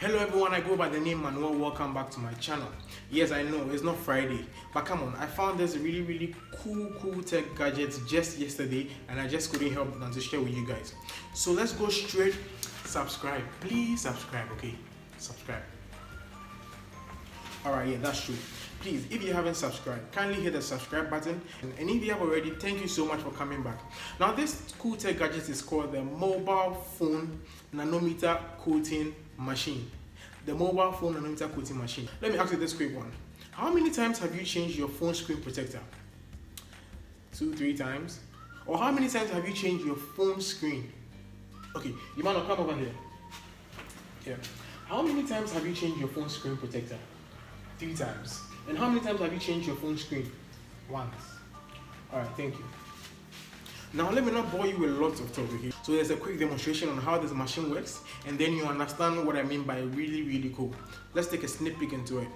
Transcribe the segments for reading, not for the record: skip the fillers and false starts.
Hello everyone, I go by the name Manuel. Welcome back to my channel. Yes, I know it's not Friday, but come on, I found this really cool tech gadgets just yesterday and I just couldn't help but to share with you guys. So let's go straight. Subscribe, please subscribe. Okay, subscribe. Alright, yeah, that's true. Please, if you haven't subscribed, kindly hit the subscribe button, and if you have already, thank you so much for coming back. Now this cool tech gadget is called the mobile phone nanometer coating machine. The mobile phone nanometer coating machine. Let me ask you this quick one. How many times have you changed your phone screen protector? 2-3 times? Or how many times have you changed your phone screen? Okay, you might not come over here. Yeah. How many times have you changed your phone screen protector? 3 times. And how many times have you changed your phone screen? Once. Alright, thank you. Now let me not bore you with lots of talk, okay? So there's a quick demonstration on how this machine works, and then you understand what I mean by really cool. Let's take a sneak peek into it.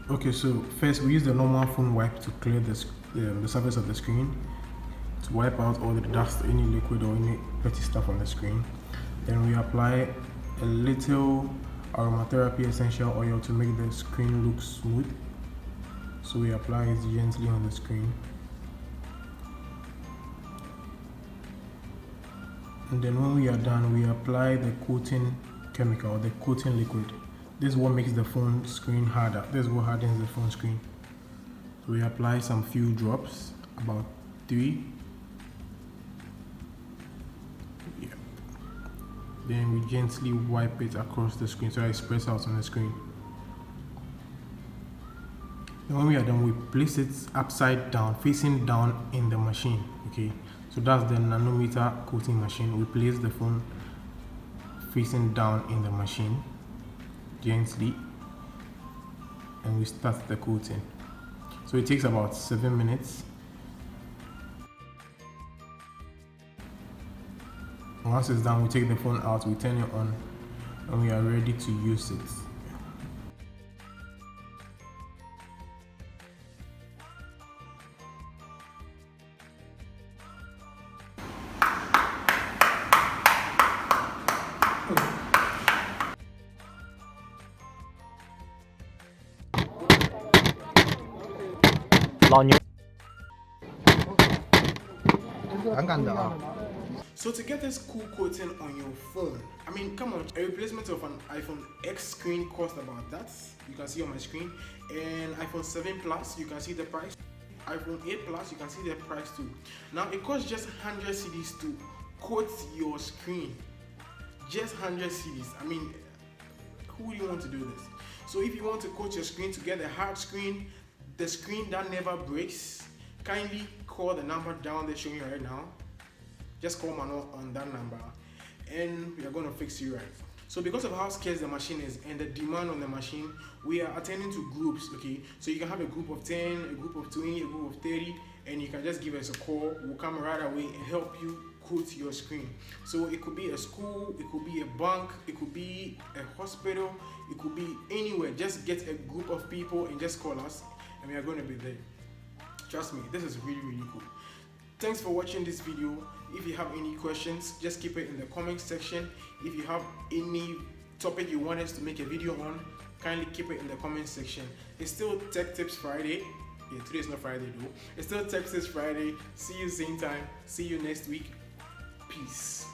Okay, so first we use the normal phone wipe to clear the surface of the screen, to wipe out all the dust, any liquid or any petty stuff on the screen. Then we apply a little aromatherapy essential oil to make the screen look smooth. So we apply it gently on the screen. And then when we are done, we apply the coating chemical, the coating liquid. This is what makes the phone screen harder. This is what hardens the phone screen. So we apply some few drops, about 3. Then we gently wipe it across the screen so it spreads out on the screen. Then when we are done, we place it upside down, facing down in the machine. Okay, so that's the nanometer coating machine. We place the phone facing down in the machine gently, and we start the coating. So it takes about 7 minutes. Once it's done, we take the phone out, we turn it on, and we are ready to use it. So to get this cool coating on your phone, I mean, come on, a replacement of an iPhone X screen cost about that. You can see on my screen. And iPhone 7 Plus, you can see the price. iPhone 8 Plus, you can see the price too. Now it costs just 100 cedis to coat your screen. Just 100 cedis. I mean, who do you want to do this? So if you want to coat your screen to get a hard screen, the screen that never breaks, kindly call the number down there showing you right now. Just call Manuel on that number and we are going to fix you right. So because of how scarce the machine is and the demand on the machine, we are attending to groups, okay? So you can have a group of 10, a group of 20, a group of 30, and you can just give us a call. We'll come right away and help you coat your screen. So it could be a school, it could be a bank, it could be a hospital, it could be anywhere. Just get a group of people and just call us and we are going to be there. Trust me, this is really cool. Thanks for watching this video. If you have any questions, just keep it in the comment section. If you have any topic you want us to make a video on, kindly keep it in the comment section. It's still Tech Tips Friday. Yeah, today is not Friday though. It's still Tech Tips Friday. See you same time. See you next week. Peace.